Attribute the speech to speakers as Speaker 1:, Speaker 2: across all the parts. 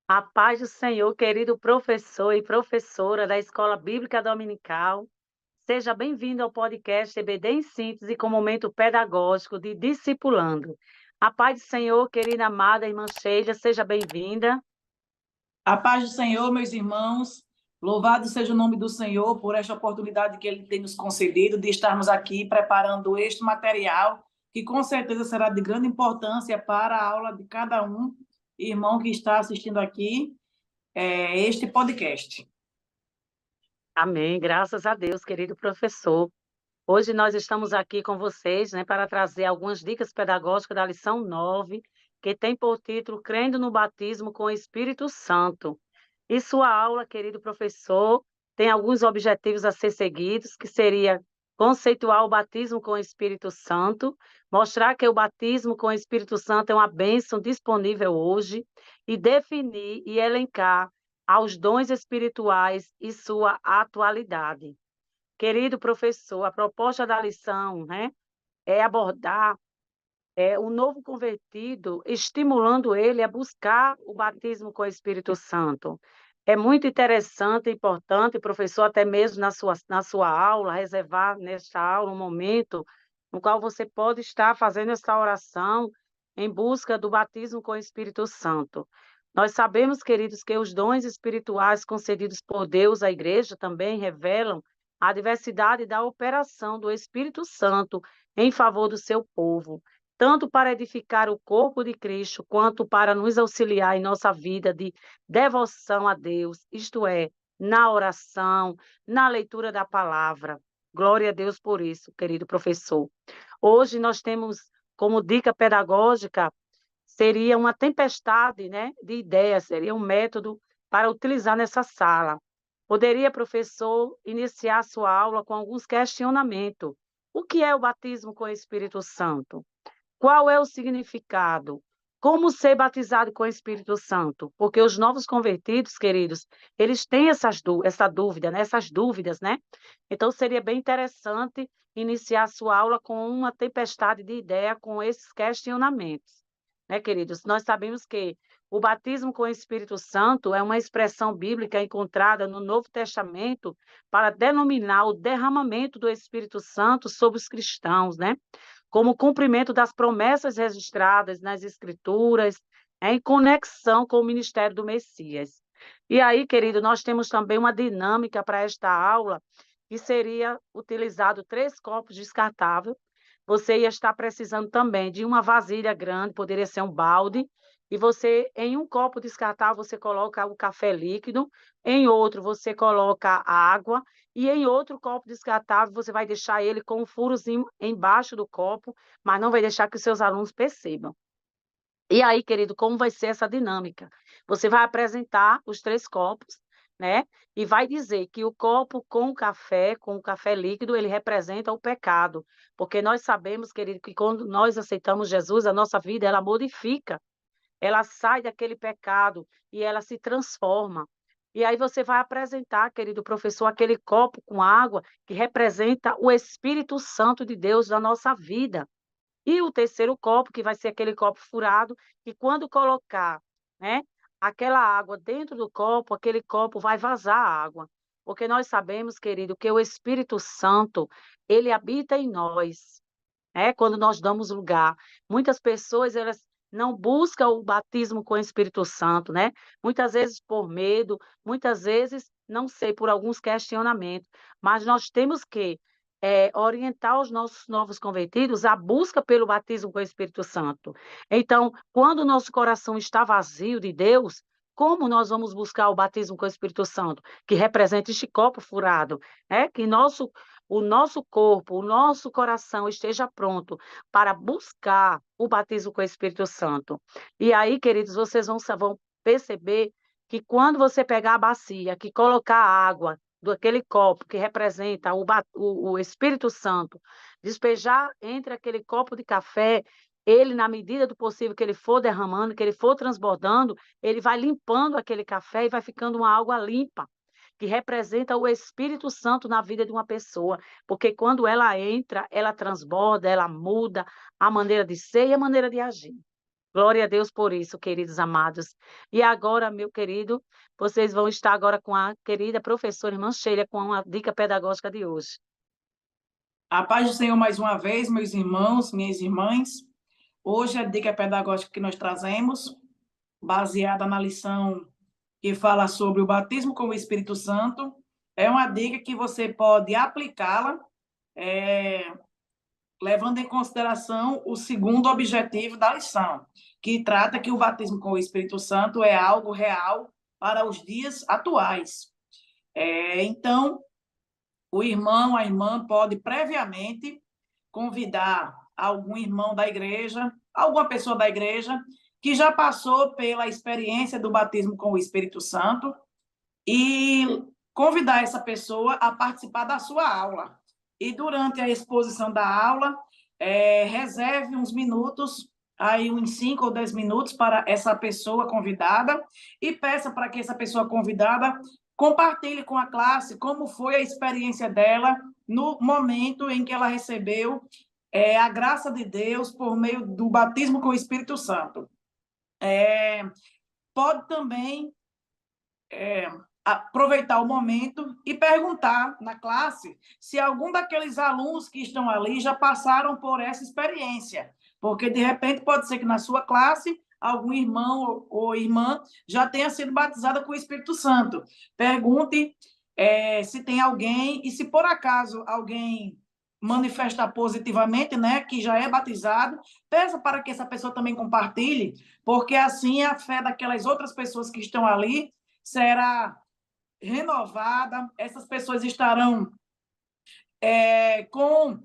Speaker 1: A paz do Senhor, querido professor e professora da Escola Bíblica Dominical. Seja bem-vindo ao podcast EBD em Síntese com momento pedagógico de Discipulando. A paz do Senhor, querida amada irmã Sheila, seja bem-vinda.
Speaker 2: A paz do Senhor, meus irmãos. Louvado seja o nome do Senhor por esta oportunidade que Ele tem nos concedido de estarmos aqui preparando este material, que com certeza será de grande importância para a aula de cada um irmão que está assistindo aqui este podcast.
Speaker 1: Amém, graças a Deus, querido professor. Hoje nós estamos aqui com vocês, né, para trazer algumas dicas pedagógicas da lição 9, que tem por título Crendo no Batismo com o Espírito Santo. E sua aula, querido professor, tem alguns objetivos a ser seguidos, que seria conceituar o batismo com o Espírito Santo, mostrar que o batismo com o Espírito Santo é uma bênção disponível hoje, e definir e elencar aos dons espirituais e sua atualidade. Querido professor, a proposta da lição, né, é abordar o novo convertido, estimulando ele a buscar o batismo com o Espírito Santo. É muito interessante e importante, professor, até mesmo na sua aula, reservar nesta aula um momento no qual você pode estar fazendo essa oração em busca do batismo com o Espírito Santo. Nós sabemos, queridos, que os dons espirituais concedidos por Deus à igreja também revelam a diversidade da operação do Espírito Santo em favor do seu povo, tanto para edificar o corpo de Cristo, quanto para nos auxiliar em nossa vida de devoção a Deus, isto é, na oração, na leitura da palavra. Glória a Deus por isso, querido professor. Hoje nós temos como dica pedagógica, seria uma tempestade, né, de ideias, seria um método para utilizar nessa sala. Poderia, professor, iniciar sua aula com alguns questionamentos. O que é o batismo com o Espírito Santo? Qual é o significado? Como ser batizado com o Espírito Santo? Porque os novos convertidos, queridos, eles têm essa dúvida, né? Essas dúvidas, né? Então, seria bem interessante iniciar a sua aula com uma tempestade de ideia com esses questionamentos, né, queridos? Nós sabemos que o batismo com o Espírito Santo é uma expressão bíblica encontrada no Novo Testamento para denominar o derramamento do Espírito Santo sobre os cristãos, né? Como cumprimento das promessas registradas nas Escrituras, em conexão com o ministério do Messias. E aí, querido, nós temos também uma dinâmica para esta aula, que seria utilizado 3 copos descartáveis. Você ia estar precisando também de uma vasilha grande, poderia ser um balde, e você, em um copo descartável, você coloca o café líquido, em outro você coloca água, e em outro copo descartável, você vai deixar ele com um furozinho embaixo do copo, mas não vai deixar que os seus alunos percebam. E aí, querido, como vai ser essa dinâmica? Você vai apresentar os 3 copos, né? E vai dizer que o copo com o café líquido, ele representa o pecado. Porque nós sabemos, querido, que quando nós aceitamos Jesus, a nossa vida, ela modifica. Ela sai daquele pecado e ela se transforma. E aí você vai apresentar, querido professor, aquele copo com água que representa o Espírito Santo de Deus na nossa vida. E o terceiro copo, que vai ser aquele copo furado, que quando colocar, né, aquela água dentro do copo, aquele copo vai vazar a água. Porque nós sabemos, querido, que o Espírito Santo, ele habita em nós, né? Quando nós damos lugar. Muitas pessoas, elas não buscam o batismo com o Espírito Santo, né? Muitas vezes por medo, muitas vezes, não sei, por alguns questionamentos, mas nós temos que orientar os nossos novos convertidos à busca pelo batismo com o Espírito Santo. Então, quando o nosso coração está vazio de Deus, como nós vamos buscar o batismo com o Espírito Santo, que representa este copo furado, né? Que o nosso corpo, o nosso coração esteja pronto para buscar o batismo com o Espírito Santo. E aí, queridos, vocês vão perceber que quando você pegar a bacia, que colocar a água daquele copo que representa o Espírito Santo, despejar entre aquele copo de café, ele, na medida do possível que ele for derramando, que ele for transbordando, ele vai limpando aquele café e vai ficando uma água limpa, que representa o Espírito Santo na vida de uma pessoa, porque quando ela entra, ela transborda, ela muda a maneira de ser e a maneira de agir. Glória a Deus por isso, queridos amados. E agora, meu querido, vocês vão estar agora com a querida professora irmã Sheila com a dica pedagógica de hoje.
Speaker 2: A paz do Senhor mais uma vez, meus irmãos, minhas irmãs. Hoje a dica pedagógica que nós trazemos, baseada na lição que fala sobre o batismo com o Espírito Santo, é uma dica que você pode aplicá-la, levando em consideração o segundo objetivo da lição, que trata que o batismo com o Espírito Santo é algo real para os dias atuais. Então, o irmão, a irmã pode previamente convidar algum irmão da igreja, alguma pessoa da igreja que já passou pela experiência do batismo com o Espírito Santo e convidar essa pessoa a participar da sua aula. E durante a exposição da aula, reserve uns minutos, aí uns 5 ou 10 minutos para essa pessoa convidada e peça para que essa pessoa convidada compartilhe com a classe como foi a experiência dela no momento em que ela recebeu a graça de Deus por meio do batismo com o Espírito Santo. Pode também aproveitar o momento e perguntar na classe se algum daqueles alunos que estão ali já passaram por essa experiência, porque de repente pode ser que na sua classe algum irmão ou irmã já tenha sido batizada com o Espírito Santo. Pergunte se tem alguém, e se por acaso alguém manifestar positivamente, né, que já é batizado, peça para que essa pessoa também compartilhe, porque assim a fé daquelas outras pessoas que estão ali será renovada, essas pessoas estarão com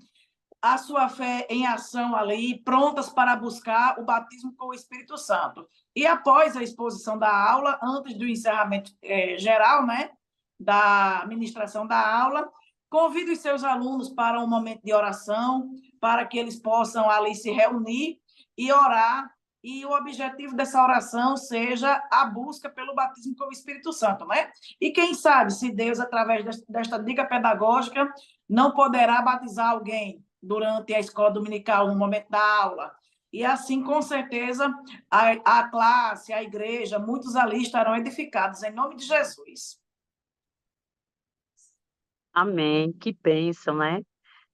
Speaker 2: a sua fé em ação ali, prontas para buscar o batismo com o Espírito Santo. E após a exposição da aula, antes do encerramento geral, né, da ministração da aula, convide os seus alunos para um momento de oração, para que eles possam ali se reunir e orar, e o objetivo dessa oração seja a busca pelo batismo com o Espírito Santo, né? E quem sabe se Deus, através desta dica pedagógica, não poderá batizar alguém durante a escola dominical, no momento da aula. E assim, com certeza, a classe, a igreja, muitos ali estarão edificados, em nome de Jesus.
Speaker 1: Amém. Que bênção, né?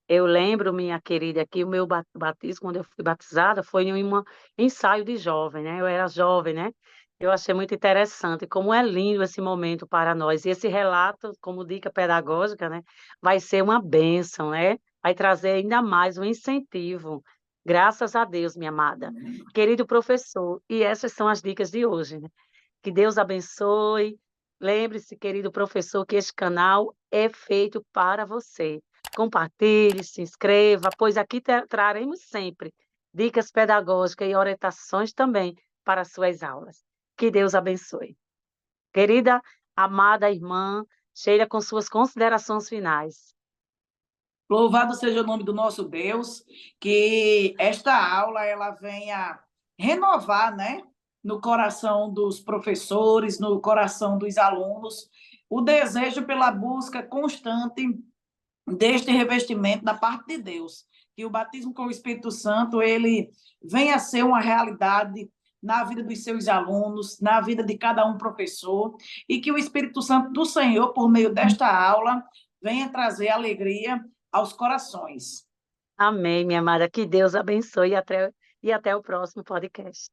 Speaker 1: Eu lembro, minha querida, que o meu batismo, quando eu fui batizada, foi em um ensaio de jovem, né? Eu era jovem, né? Eu achei muito interessante como é lindo esse momento para nós. E esse relato, como dica pedagógica, né, vai ser uma bênção, né? Vai trazer ainda mais um incentivo. Graças a Deus, minha amada. Querido professor, e essas são as dicas de hoje, né? Que Deus abençoe. Lembre-se, querido professor, que este canal é feito para você. Compartilhe, se inscreva, pois aqui traremos sempre dicas pedagógicas e orientações também para as suas aulas. Que Deus abençoe. Querida, amada irmã, Sheila, com suas considerações finais.
Speaker 2: Louvado seja o nome do nosso Deus, que esta aula ela venha renovar, né, no coração dos professores, no coração dos alunos, o desejo pela busca constante deste revestimento da parte de Deus, que o batismo com o Espírito Santo ele venha a ser uma realidade na vida dos seus alunos, na vida de cada um professor, e que o Espírito Santo do Senhor, por meio desta aula, venha trazer alegria aos corações.
Speaker 1: Amém, minha amada. Que Deus abençoe e até o próximo podcast.